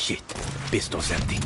Shit. Pistol's empty.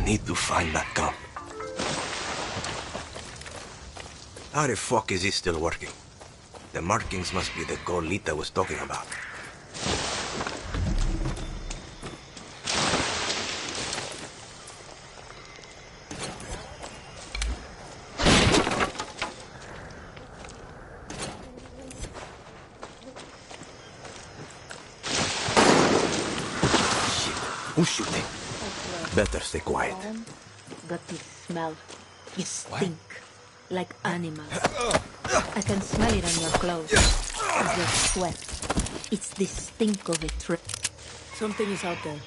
Need to find that gun. How the fuck is he still working? The markings must be the gold Lita was talking about. Shit, who's shooting? Better stay quiet. But you smell. You stink. Like animals. I can smell it on your clothes. Your sweat. It's the stink of a trip. Something is out there.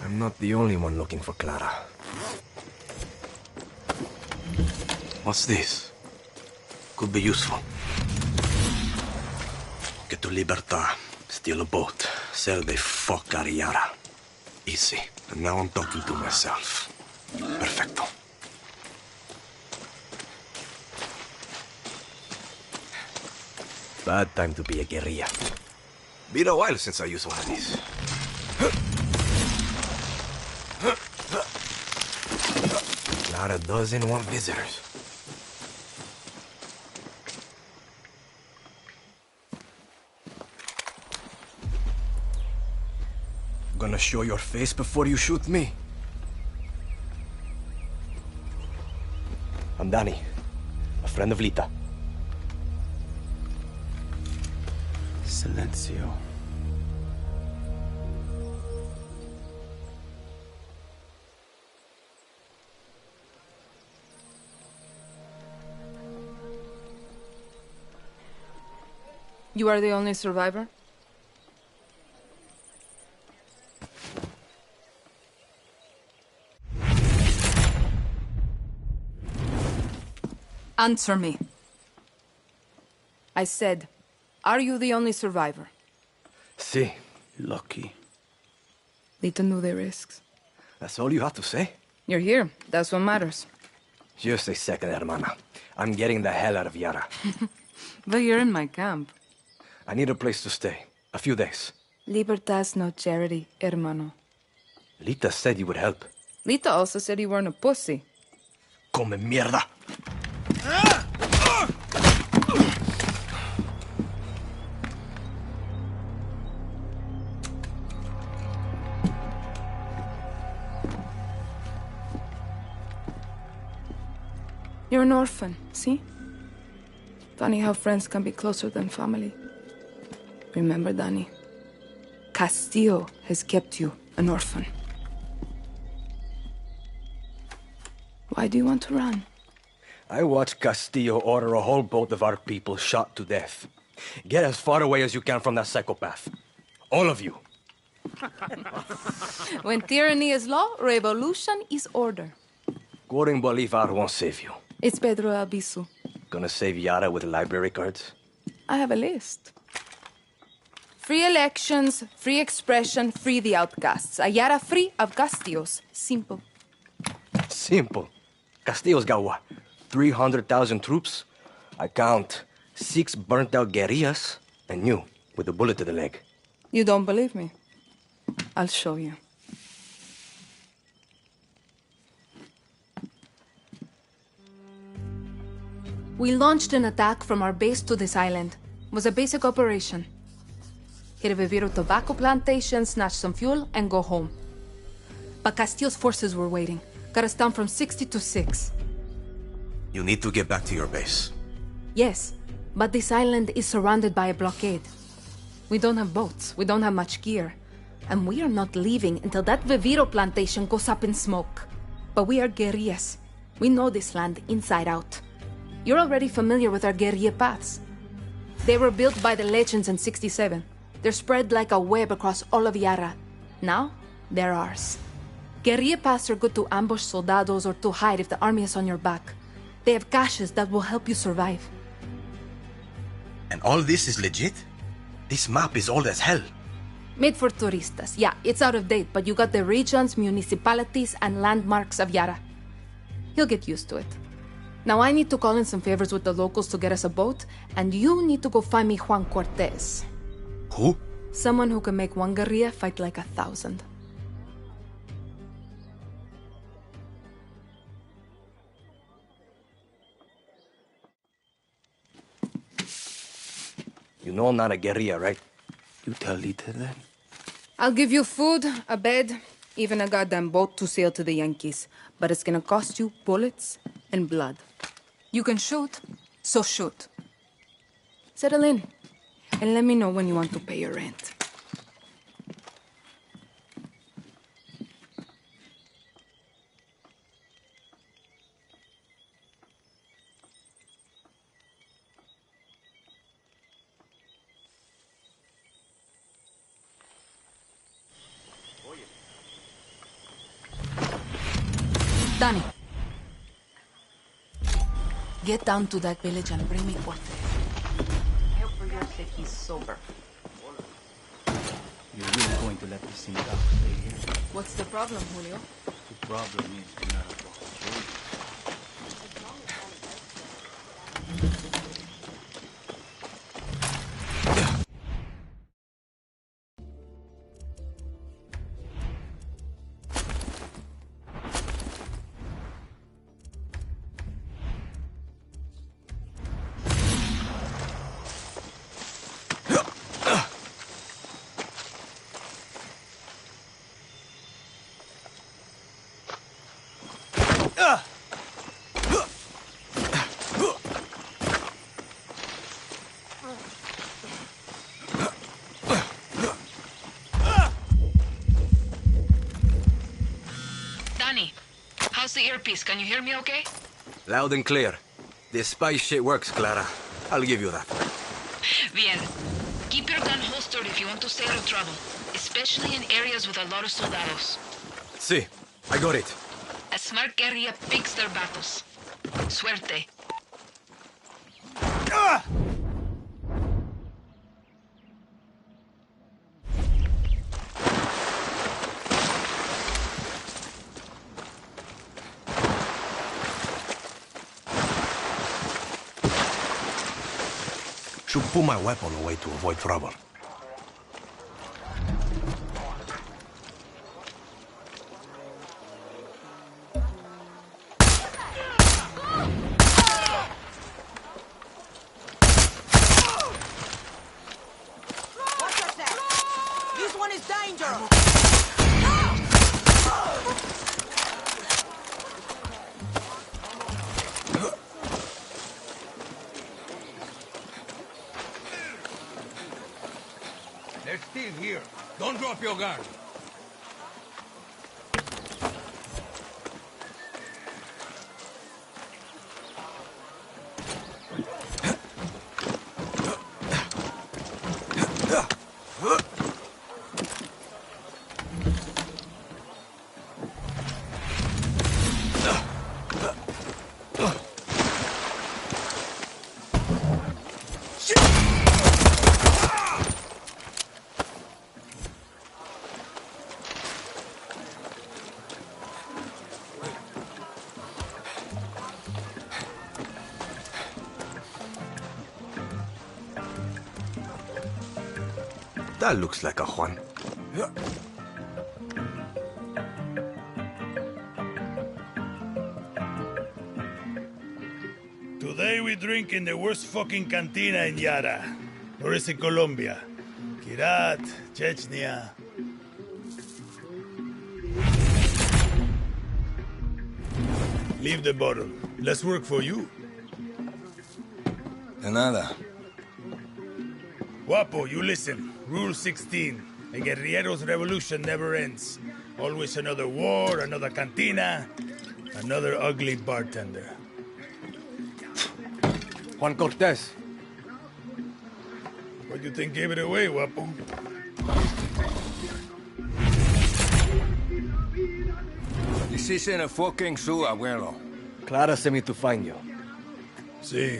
I'm not the only one looking for Clara. What's this? Could be useful. Get to Libertad, steal a boat, sell the fuck out of Yara. Easy. And now I'm talking to myself. Perfecto. Bad time to be a guerrilla. Been a while since I used one of these. Not a dozen want visitors. Gonna show your face before you shoot me? I'm Danny, a friend of Lita. Silencio. You are the only survivor? Answer me. I said, are you the only survivor? Si. Lucky. Lita knew the risks. That's all you have to say? You're here. That's what matters. Just a second, hermana. I'm getting the hell out of Yara. But you're in my camp. I need a place to stay. A few days. Libertad's no charity, hermano. Lita said you would help. Lita also said you weren't a pussy. Come mierda! You're an orphan, see? Funny how friends can be closer than family. Remember, Danny, Castillo has kept you an orphan. Why do you want to run? I watched Castillo order a whole boat of our people shot to death. Get as far away as you can from that psychopath. All of you. When tyranny is law, revolution is order. Quoting Bolivar won't save you. It's Pedro Albizu. Gonna save Yara with library cards? I have a list. Free elections, free expression, free the outcasts. A Yara free of Castillos. Simple. Simple. Castillo's got what? 300,000 troops? I count 6 burnt-out guerrillas, and you, with a bullet to the leg. You don't believe me? I'll show you. We launched an attack from our base to this island. It was a basic operation. Hit a Viviro tobacco plantation, snatch some fuel, and go home. But Castillo's forces were waiting. Got us down from 60 to 6. You need to get back to your base. Yes, but this island is surrounded by a blockade. We don't have boats, we don't have much gear. And we are not leaving until that Viviro plantation goes up in smoke. But we are guerrillas. We know this land inside out. You're already familiar with our guerrilla paths. They were built by the legends in 67. They're spread like a web across all of Yara. Now, they're ours. Guerrilla paths are good to ambush soldados or to hide if the army is on your back. They have caches that will help you survive. And all this is legit? This map is old as hell. Made for turistas. Yeah, it's out of date, but you got the regions, municipalities, and landmarks of Yara. You'll get used to it. Now I need to call in some favors with the locals to get us a boat, and you need to go find me Juan Cortez. Who? Someone who can make one guerrilla fight like 1,000. You know I'm not a guerrilla, right? You tell Lita that? I'll give you food, a bed, even a goddamn boat to sail to the Yankees. But it's gonna cost you bullets and blood. You can shoot, so shoot. Settle in, and let me know when you want to pay your rent. Danny. Get down to that village and bring me Cortez. I hope for your sake he's sober. You're really going to let this thing out stay here? What's the problem, Julio? The problem is you're not a fucking Danny, how's the earpiece? Can you hear me okay? Loud and clear. This spy shit works, Clara. I'll give you that. Bien. Keep your gun holstered if you want to stay out of trouble, especially in areas with a lot of soldados. See, I got it. A smart guerrilla picks their battles. Suerte. Should put my weapon away to avoid trouble. This one is dangerous! They're still here. Don't drop your guard. That looks like a Juan. Today we drink in the worst fucking cantina in Yara. Or is it Colombia? Kirat, Chechnya. Leave the bottle. Let's work for you. De nada. Guapo, you listen. Rule 16. A guerrillero's revolution never ends. Always another war, another cantina, another ugly bartender. Juan Cortez. What do you think gave it away, Guapo? This isn't a fucking zoo, abuelo. Clara sent me to find you. See,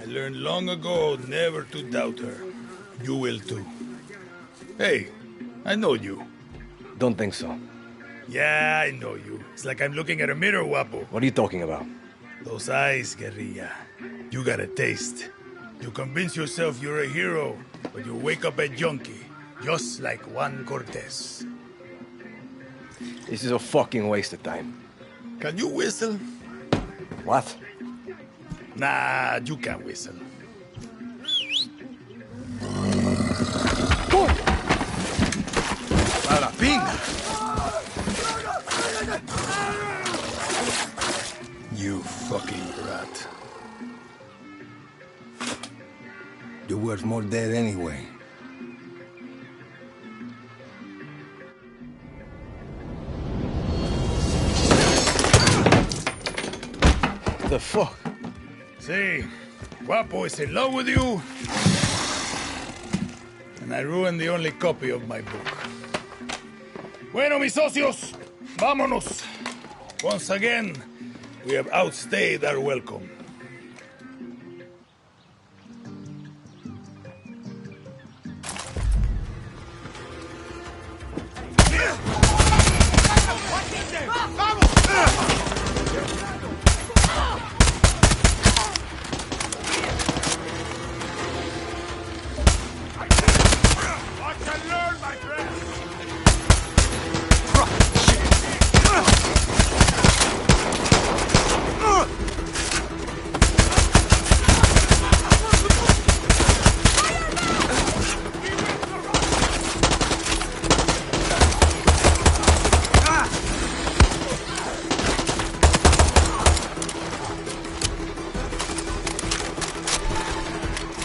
I learned long ago never to doubt her. You will too. Hey, I know you. Don't think so. Yeah, I know you. It's like I'm looking at a mirror, Guapo. What are you talking about? Those eyes, guerrilla. You got a taste. You convince yourself you're a hero, but you wake up a junkie, just like Juan Cortez. This is a fucking waste of time. Can you whistle? What? Nah, you can't whistle. A la pinga! You fucking rat. You're worth more dead anyway. The fuck? See, Guapo is in love with you, and I ruined the only copy of my book. Bueno, mis socios, vámonos. Once again, we have outstayed our welcome.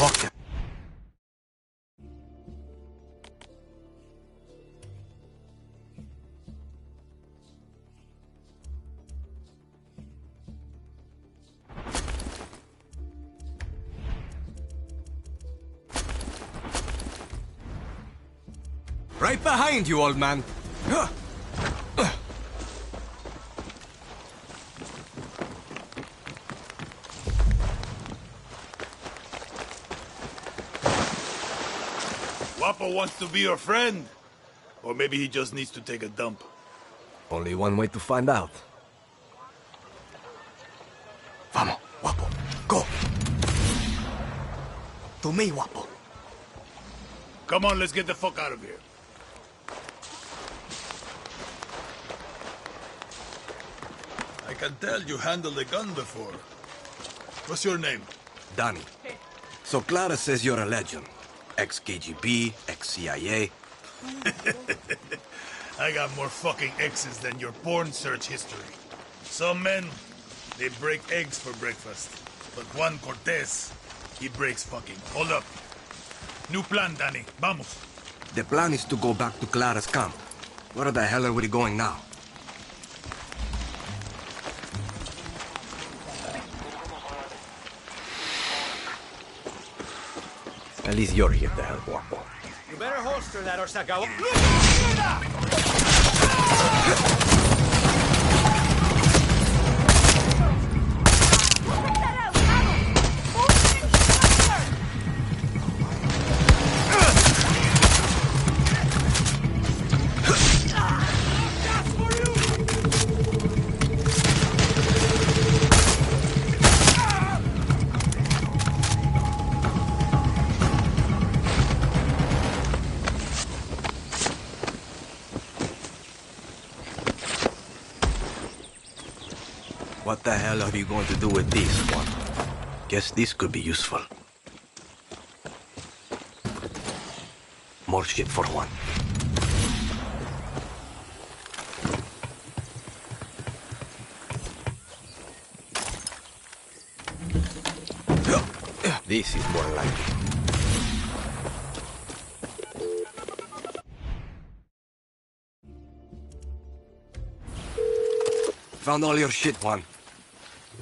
Fuck that. Right behind you, old man. Guapo wants to be your friend. Or maybe he just needs to take a dump. Only one way to find out. Vamos, Guapo. Go. To me, Guapo. Come on, let's get the fuck out of here. I can tell you handled a gun before. What's your name? Danny. So Clara says you're a legend. Ex-KGB, ex-CIA. I got more fucking X's than your porn search history. Some men, they break eggs for breakfast. But Juan Cortez, he breaks fucking. Hold up. New plan, Danny. Vamos. The plan is to go back to Clara's camp. Where the hell are we going now? At least you're here to help, Guapo. You better holster that or Sagawa. What the hell are you going to do with this one? Guess this could be useful. More shit for one. This is more likely. Found all your shit, Juan.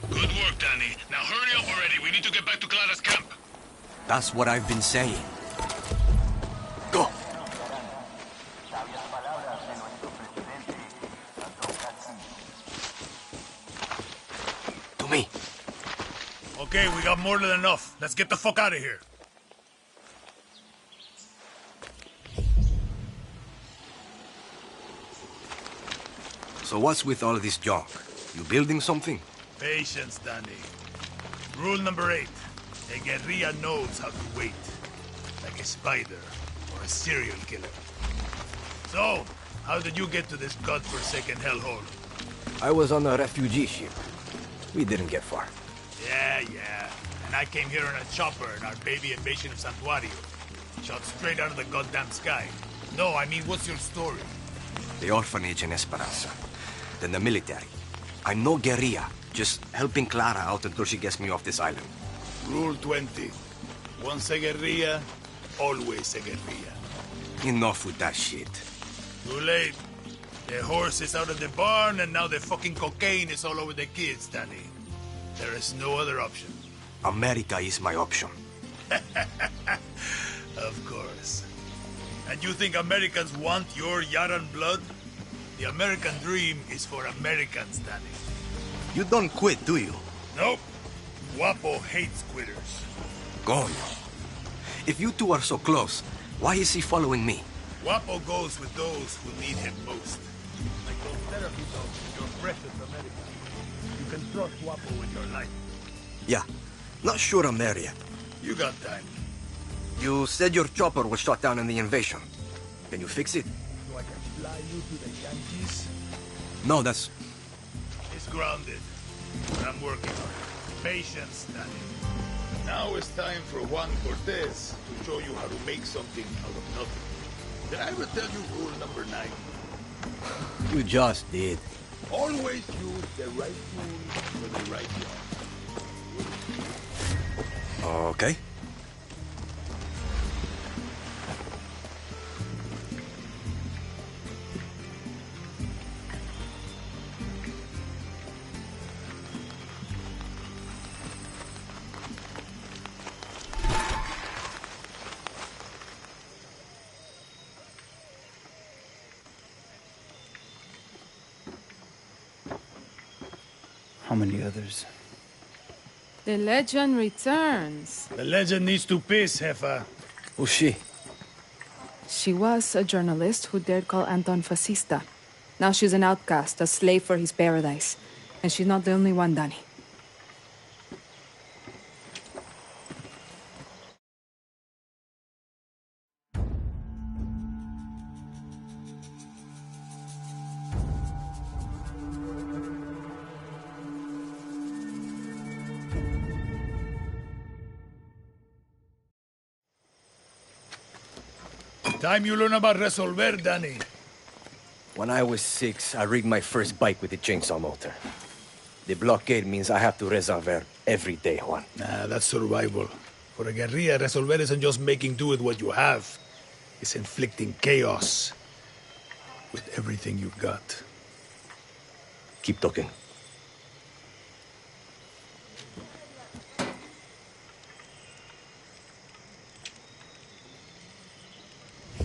Good work, Danny. Now hurry up already. We need to get back to Clara's camp. That's what I've been saying. Go! To me. Okay, we got more than enough. Let's get the fuck out of here. So what's with all this junk? You building something? Patience, Danny. Rule number 8. A guerrilla knows how to wait. Like a spider or a serial killer. So, how did you get to this godforsaken hellhole? I was on a refugee ship. We didn't get far. Yeah. And I came here on a chopper in our baby invasion of Santuario. Shot straight out of the goddamn sky. No, I mean, what's your story? The orphanage in Esperanza. Then the military. I'm no guerrilla, just helping Clara out until she gets me off this island. Rule 20. Once a guerrilla, always a guerrilla. Enough with that shit. Too late. The horse is out of the barn, and now the fucking cocaine is all over the kids, Danny. There is no other option. America is my option. Of course. And you think Americans want your Yaran blood? The American dream is for Americans, Danny. You don't quit, do you? Nope. Guapo hates quitters. Coño. If you two are so close, why is he following me? Guapo goes with those who need him most. Like those therapy dogs in your precious America. You can trust Guapo with your life. Yeah. Not sure I'm there yet. You got time. You said your chopper was shot down in the invasion. Can you fix it? So I can fly you to the Yankees? No, that's... It's grounded. But I'm working on it. Patience, Danny. Now it's time for Juan Cortez to show you how to make something out of nothing. Did I ever tell you rule number 9? You just did. Always use the right tool for the right job. Okay. How many others? The legend returns. The legend needs to piss, Hefa. Who's she? She was a journalist who dared call Anton fascista. Now she's an outcast, a slave for his paradise. And she's not the only one, Danny. Time you learn about Resolver, Danny. When I was 6, I rigged my first bike with a chainsaw motor. The blockade means I have to resolver every day, Juan. Nah, that's survival. For a guerrilla, Resolver isn't just making do with what you have. It's inflicting chaos with everything you've got. Keep talking.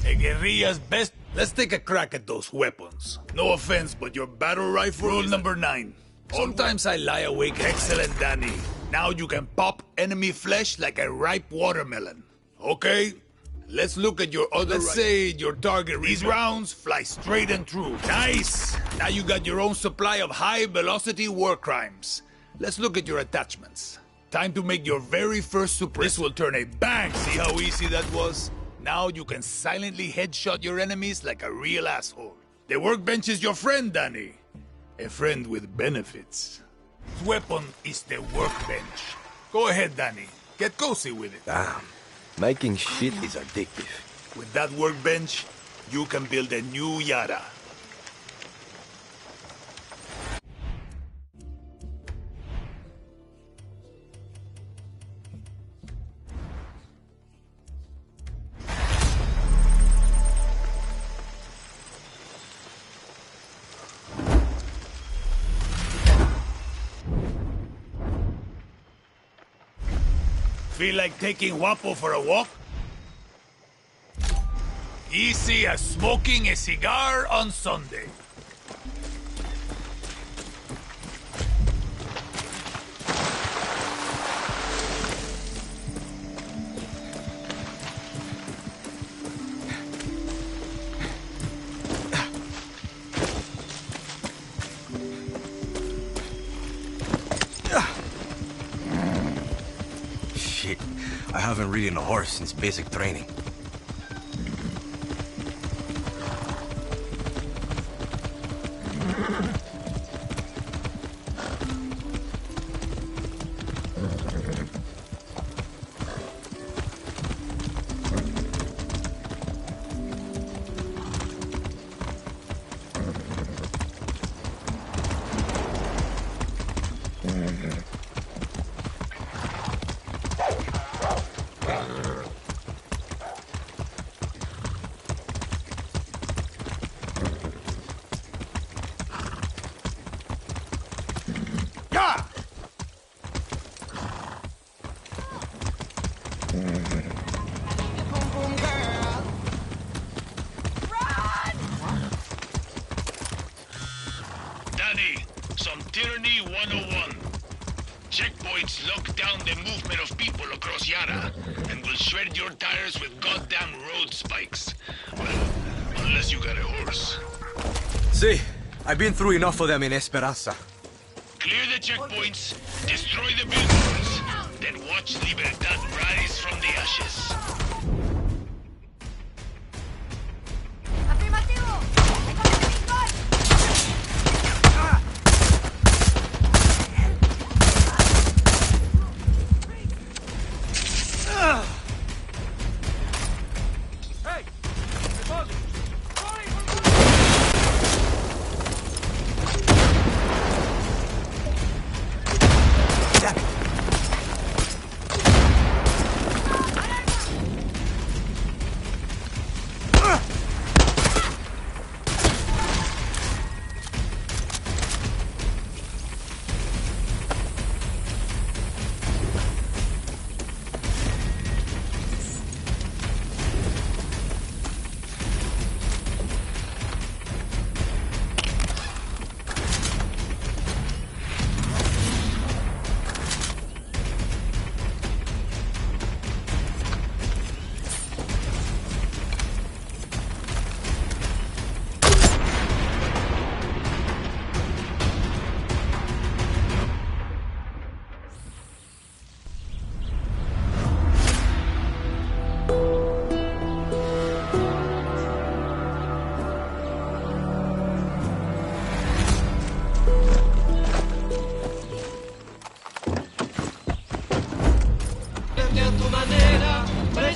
A guerrilla's best. Let's take a crack at those weapons. No offense, but your battle rifle. Rule number 9. Sometimes I lie awake. Excellent, Danny. Now you can pop enemy flesh like a ripe watermelon. Okay? Let's look at your other. Let's say your target. These rounds fly straight and true. Nice! Now you got your own supply of high-velocity war crimes. Let's look at your attachments. Time to make your very first suppressor. This will turn a bang. See how easy that was? Now you can silently headshot your enemies like a real asshole. The workbench is your friend, Danny. A friend with benefits. This weapon is the workbench. Go ahead, Danny. Get cozy with it. Damn. Making shit is addictive. With that workbench, you can build a new Yara. Feel like taking Guapo for a walk? Easy as smoking a cigar on Sunday. Shit. I haven't ridden a horse since basic training. Danny, some Tyranny 101. Checkpoints lock down the movement of people across Yara, and will shred your tires with goddamn road spikes. Well, unless you got a horse. See, I've been through enough of them in Esperanza. Clear the checkpoints, destroy the billboards, then watch Libertad rise from the ashes.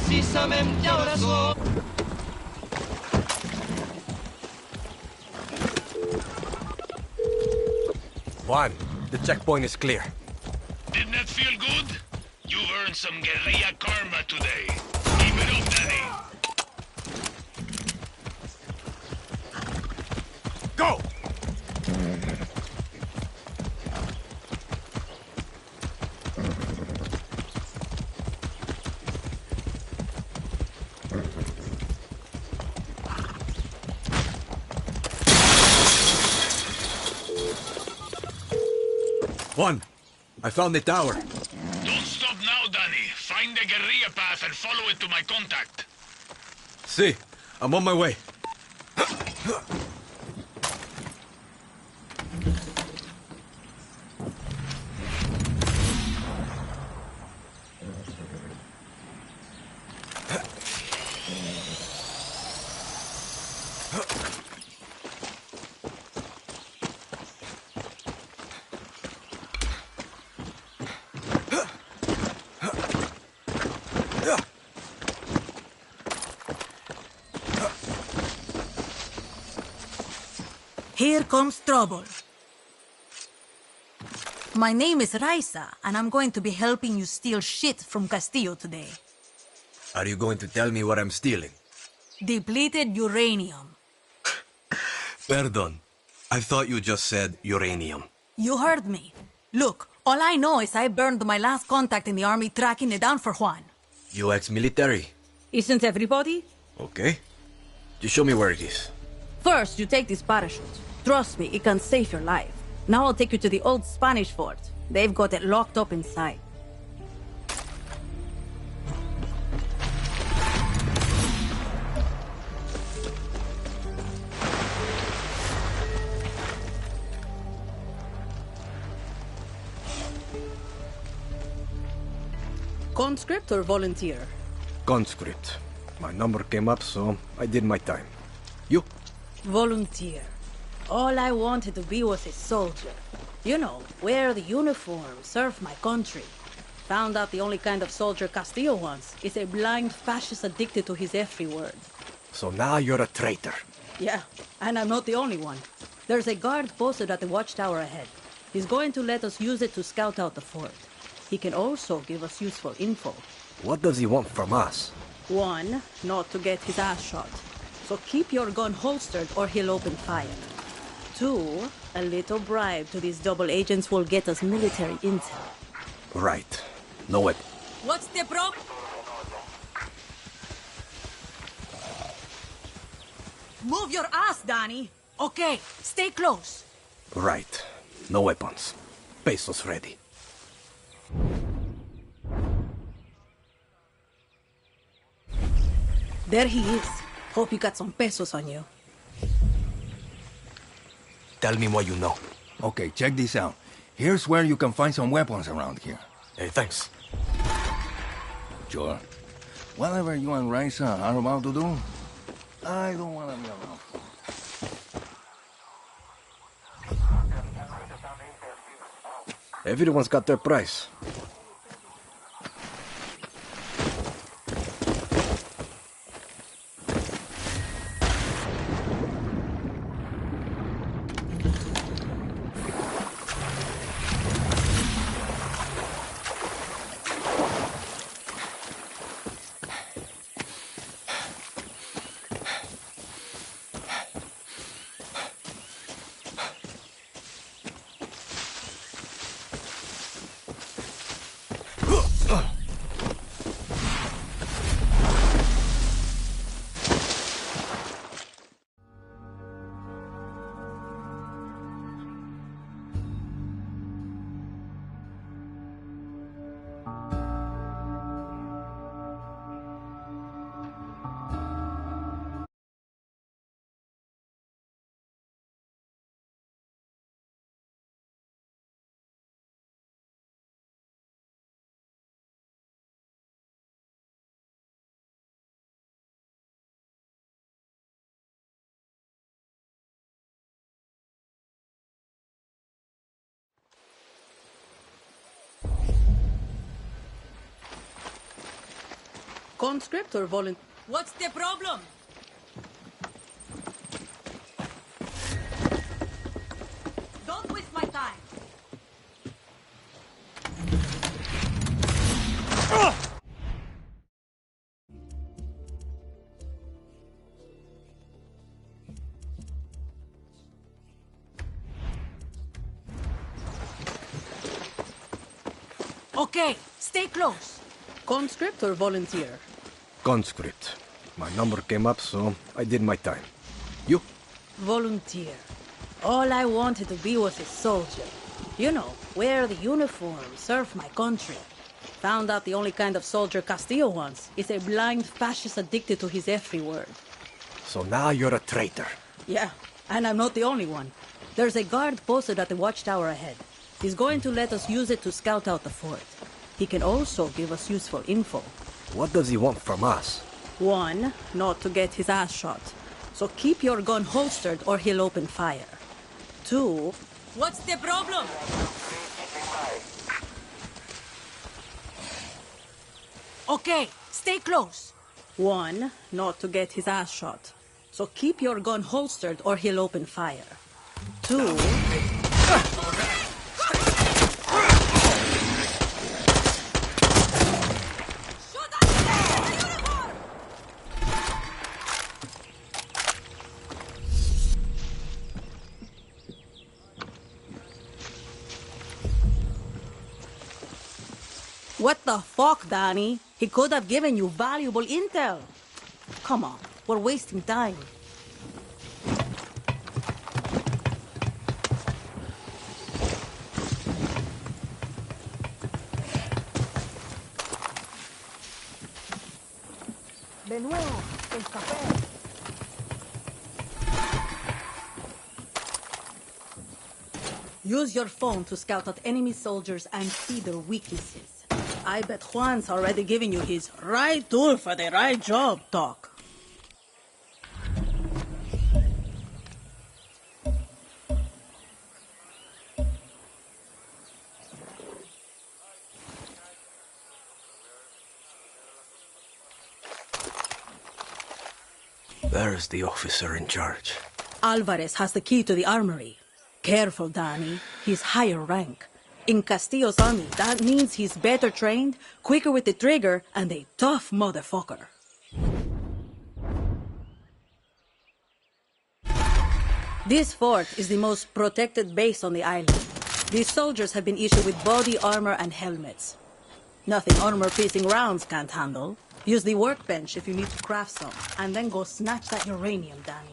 precisamente ahora soy. Juan, the checkpoint is clear. Didn't that feel good? You've earned some guerrilla karma today. Keep it up, Danny. Go! Juan, I found the tower. Don't stop now, Danny. Find the guerrilla path and follow it to my contact. See, I'm on my way. Here comes trouble. My name is Raisa, and I'm going to be helping you steal shit from Castillo today. Are you going to tell me what I'm stealing? Depleted uranium. Pardon. I thought you just said uranium. You heard me. Look, all I know is I burned my last contact in the army tracking it down for Juan. You ex-military? Isn't everybody? Okay. Just show me where it is. First, you take this parachute. Trust me, it can save your life. Now I'll take you to the old Spanish fort. They've got it locked up inside. Conscript or volunteer? Conscript. My number came up, so I did my time. You? Volunteer. All I wanted to be was a soldier. You know, wear the uniform, serve my country. Found out the only kind of soldier Castillo wants is a blind fascist addicted to his every word. So now you're a traitor. Yeah, and I'm not the only one. There's a guard posted at the watchtower ahead. He's going to let us use it to scout out the fort. He can also give us useful info. What does he want from us? One, not to get his ass shot. So keep your gun holstered or he'll open fire. Two, a little bribe to these double agents will get us military intel. Right. No weapon. What's the problem? Move your ass, Danny. Okay, stay close. Right. No weapons. Pesos ready. There he is. Hope you got some pesos on you. Tell me what you know. Okay, check this out. Here's where you can find some weapons around here. Hey, thanks. Sure. Whatever you and Raisa are about to do, I don't want to be around. Everyone's got their price. Conscript or volunteer? What's the problem? Don't waste my time. Okay, stay close. Conscript or volunteer? Conscript. My number came up, so I did my time. You? Volunteer. All I wanted to be was a soldier. You know, wear the uniform, serve my country. Found out the only kind of soldier Castillo wants is a blind fascist addicted to his every word. So now you're a traitor. Yeah, and I'm not the only one. There's a guard posted at the watchtower ahead. He's going to let us use it to scout out the fort. He can also give us useful info. What does he want from us? One, not to get his ass shot. So keep your gun holstered or he'll open fire. Two... What's the problem? Okay, stay close. One, not to get his ass shot. So keep your gun holstered or he'll open fire. Two... What the fuck, Danny? He could have given you valuable intel. Come on, we're wasting time. De nuevo, el café. Use your phone to scout out enemy soldiers and see their weaknesses. I bet Juan's already giving you his right tool for the right job talk. There's the officer in charge. Alvarez has the key to the armory. Careful, Danny. He's higher rank. In Castillo's army, that means he's better trained, quicker with the trigger, and a tough motherfucker. This fort is the most protected base on the island. These soldiers have been issued with body armor and helmets. Nothing armor-piercing rounds can't handle. Use the workbench if you need to craft some, and then go snatch that uranium, Danny.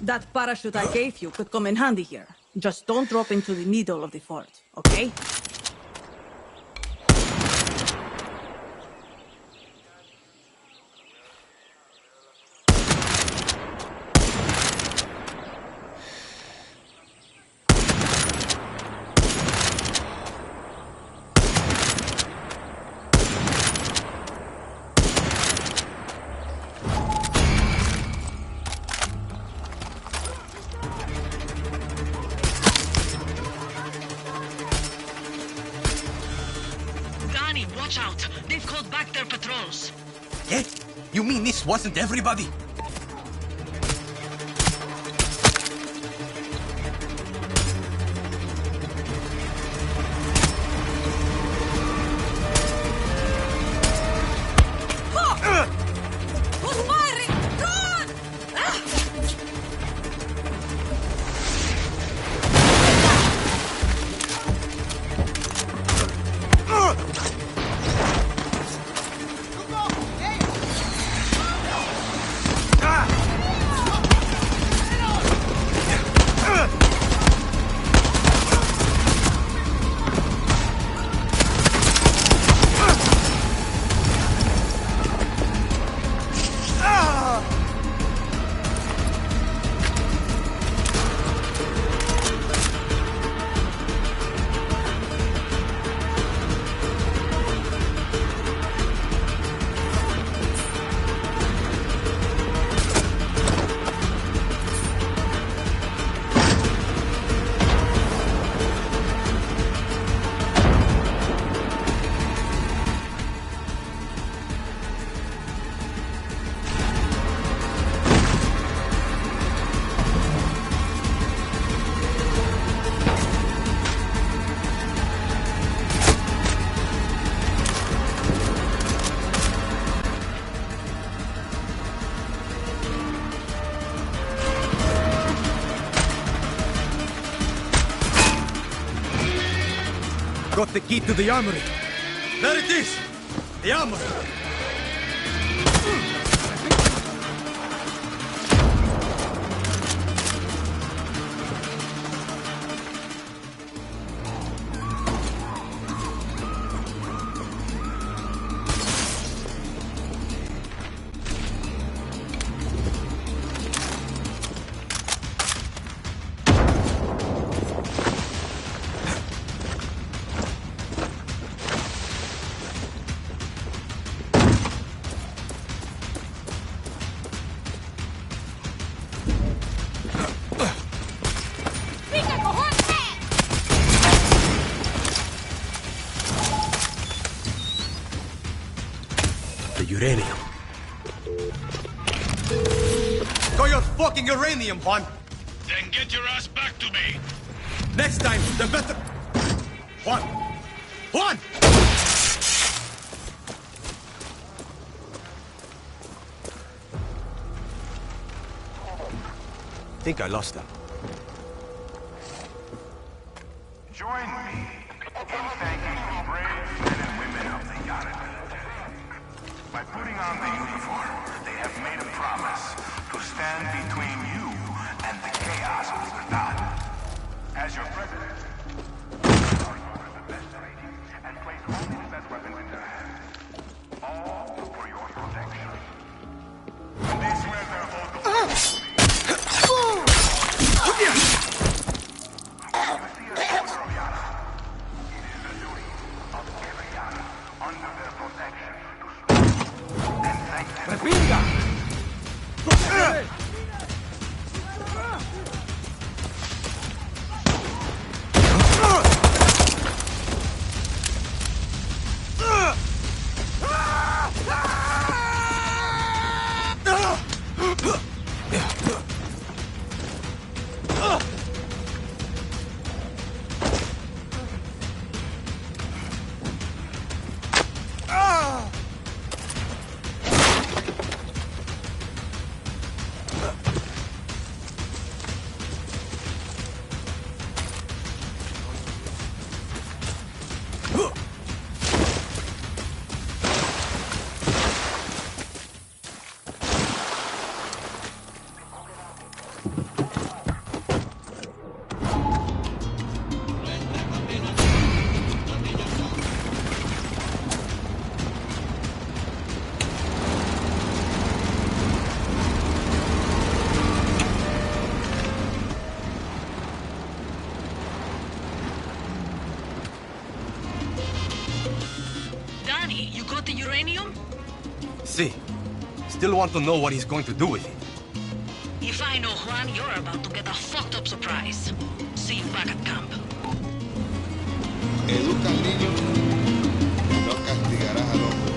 That parachute I gave you could come in handy here. Just don't drop into the middle of the fort, okay? Watch out! They've called back their patrols. Eh? You mean this wasn't everybody? Who's firing? Run! got the key to the armory. There it is! The armory! The uranium. Got your fucking uranium, Juan! Then get your ass back to me! Next time, the better... Juan! Juan! Think I lost him. Join me in thanking the brave men and women of the Yara military. By putting on the uniform, they have made a promise to stand between you and the chaos of Verdad. As your president, you are the best training and place only the best weapons in their hands. All for your protection. When they swear their oath of loyalty, The uranium? See. Still want to know what he's going to do with it. If I know Juan, you're about to get a fucked up surprise. See you back at camp. Educa al niño, no castigarás al hombre.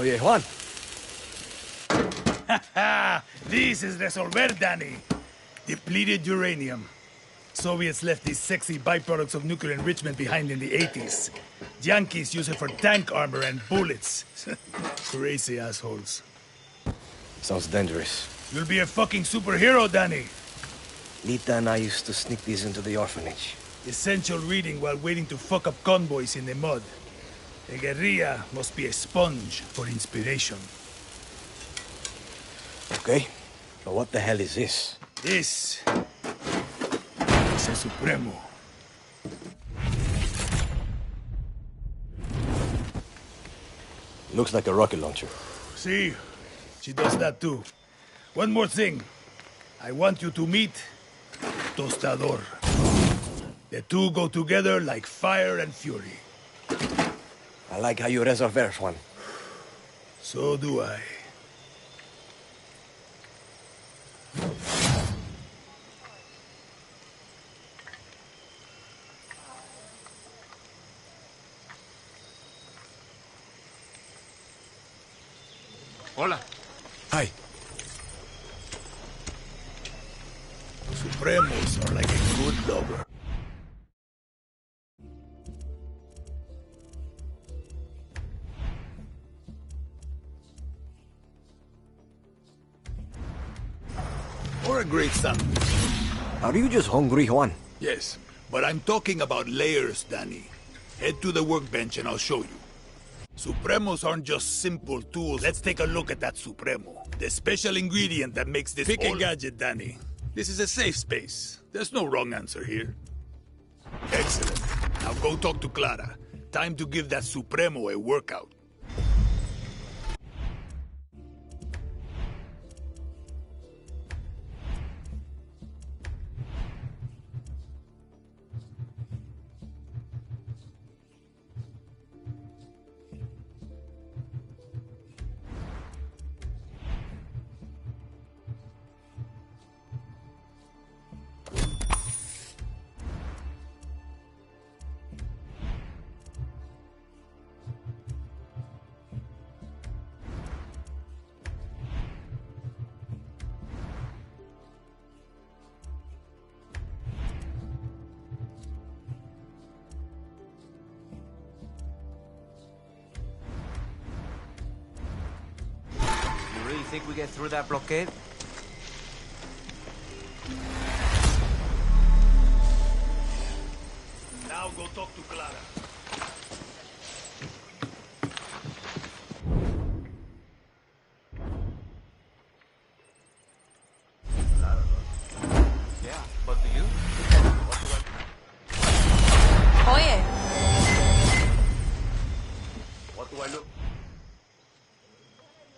Oye, Juan. This is Resolver, Danny. Depleted uranium. Soviets left these sexy byproducts of nuclear enrichment behind in the 80s. Yankees use it for tank armor and bullets. Crazy assholes. Sounds dangerous. You'll be a fucking superhero, Danny. Lita and I used to sneak these into the orphanage. Essential reading while waiting to fuck up convoys in the mud. A guerrilla must be a sponge for inspiration. Okay, but what the hell is this? This is a Supremo. Looks like a rocket launcher. See? She does that too. One more thing. I want you to meet Tostador. The two go together like fire and fury. I like how you resolver, Juan. So do I. Hola. Hi. Supremos are like a good lover. Or a great sandwich. Are you just hungry, Juan? Yes, but I'm talking about layers, Danny. Head to the workbench and I'll show you. Supremos aren't just simple tools. Let's take a look at that Supremo. The special ingredient that makes this Pick a gadget, Danny. This is a safe space. There's no wrong answer here. Excellent. Now go talk to Clara. Time to give that Supremo a workout. Think we get through that blockade? Now go talk to Clara. Yeah, but do you? Oye. What do I look?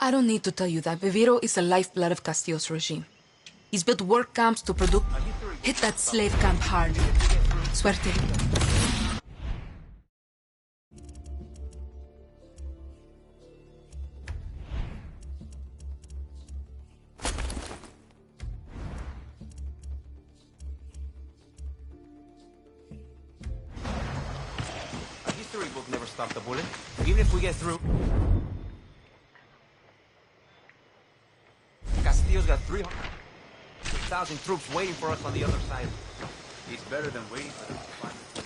I don't need to tell you that Viviro is the lifeblood of Castillo's regime. He's built work camps to produce... Hit that slave camp hard. Suerte. A history book never stopped a bullet. Even if we get through... Castillo's got 300,000 troops waiting for us on the other side. It's better than waiting for them to find us.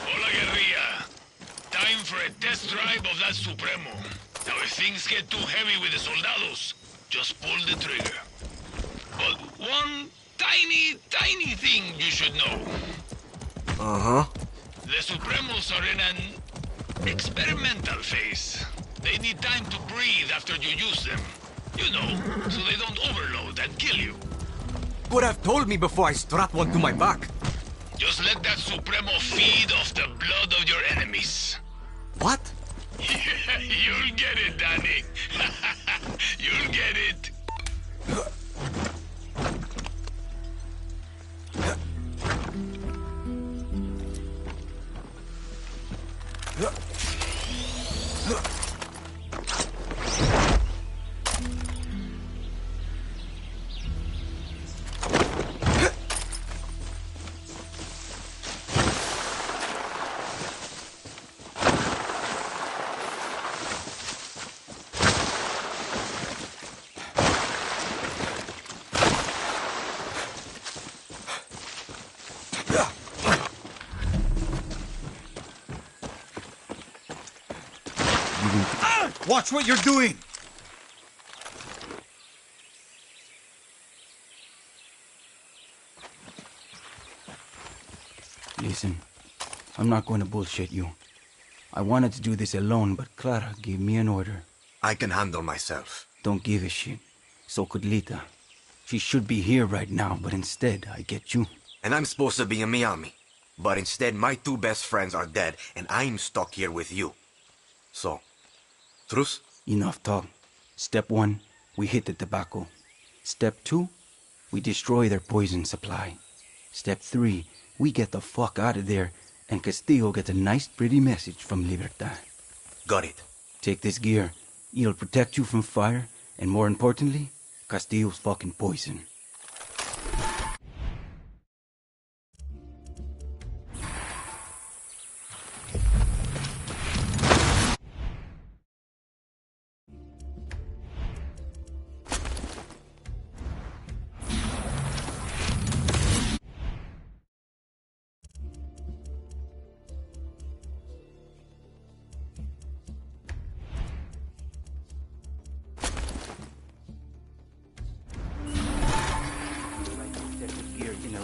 Hola, guerrilla. Time for a test drive of that Supremo. Now, if things get too heavy with the soldados, just pull the trigger. But one tiny thing you should know. Uh-huh. The Supremos are in an experimental phase. They need time to breathe after you use them. You know, so they don't overload and kill you. Would have told me before I strap one to my back. Just let that Supremo feed off the blood of your enemies. What? You'll get it, Danny. You'll get it. Watch what you're doing! Listen, I'm not going to bullshit you. I wanted to do this alone, but Clara gave me an order. I can handle myself. Don't give a shit. So could Lita. She should be here right now, but instead, I get you. And I'm supposed to be in Miami. But instead, my two best friends are dead, and I'm stuck here with you. So, truce? Enough talk. Step 1, we hit the tobacco. Step 2, we destroy their poison supply. Step 3, we get the fuck out of there, and Castillo gets a nice pretty message from Libertad. Got it. Take this gear. It'll protect you from fire, and more importantly, Castillo's fucking poison.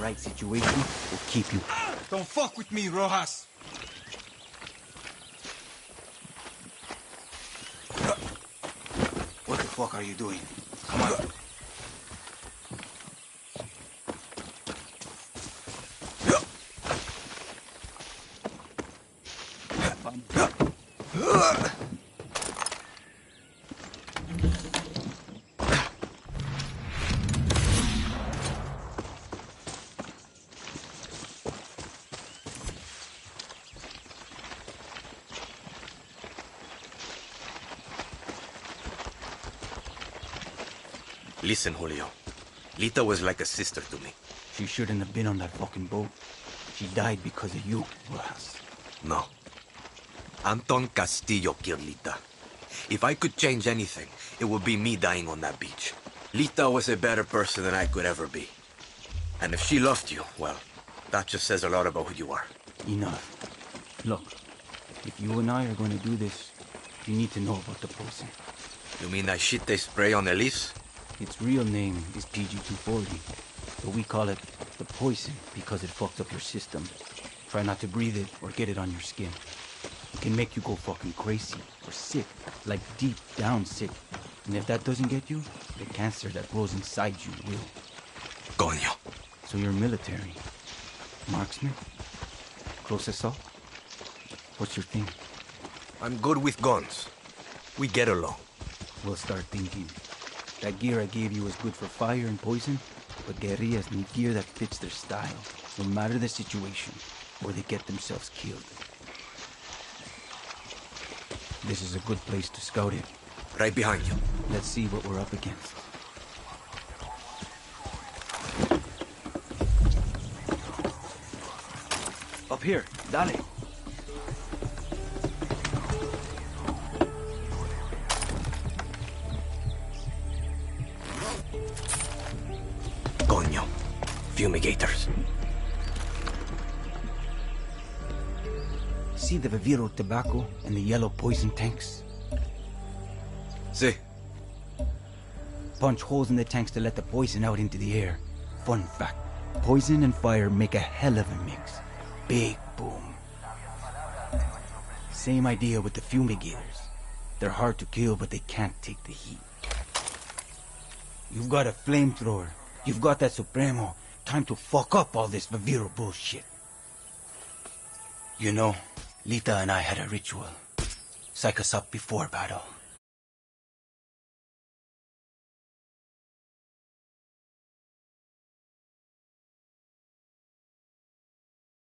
Right situation will keep you. Don't fuck with me, Rojas! What the fuck are you doing? Come on. Listen, Julio. Lita was like a sister to me. She shouldn't have been on that fucking boat. She died because of you, Rojas. No. Anton Castillo killed Lita. If I could change anything, it would be me dying on that beach. Lita was a better person than I could ever be. And if she loved you, well, that just says a lot about who you are. Enough. Look, if you and I are going to do this, you need to know about the poison. You mean that shit they spray on Elise? Its real name is PG-240, but we call it the poison because it fucks up your system. Try not to breathe it or get it on your skin. It can make you go fucking crazy or sick, like deep down sick. And if that doesn't get you, the cancer that grows inside you will. Coño. So you're military. Marksman? Close assault? What's your thing? I'm good with guns. We get along. We'll start thinking. That gear I gave you is good for fire and poison, but guerrillas need gear that fits their style, no matter the situation, or they get themselves killed. This is a good place to scout it. Right behind you. Let's see what we're up against. Up here, dale. Coño. Fumigators. See the Viviro tobacco and the yellow poison tanks? See. Punch holes in the tanks to let the poison out into the air. Fun fact, poison and fire make a hell of a mix. Big boom. Same idea with the fumigators. They're hard to kill, but they can't take the heat. You've got a flamethrower. You've got that Supremo. Time to fuck up all this Viviro bullshit. You know, Lita and I had a ritual. Psych us up before battle.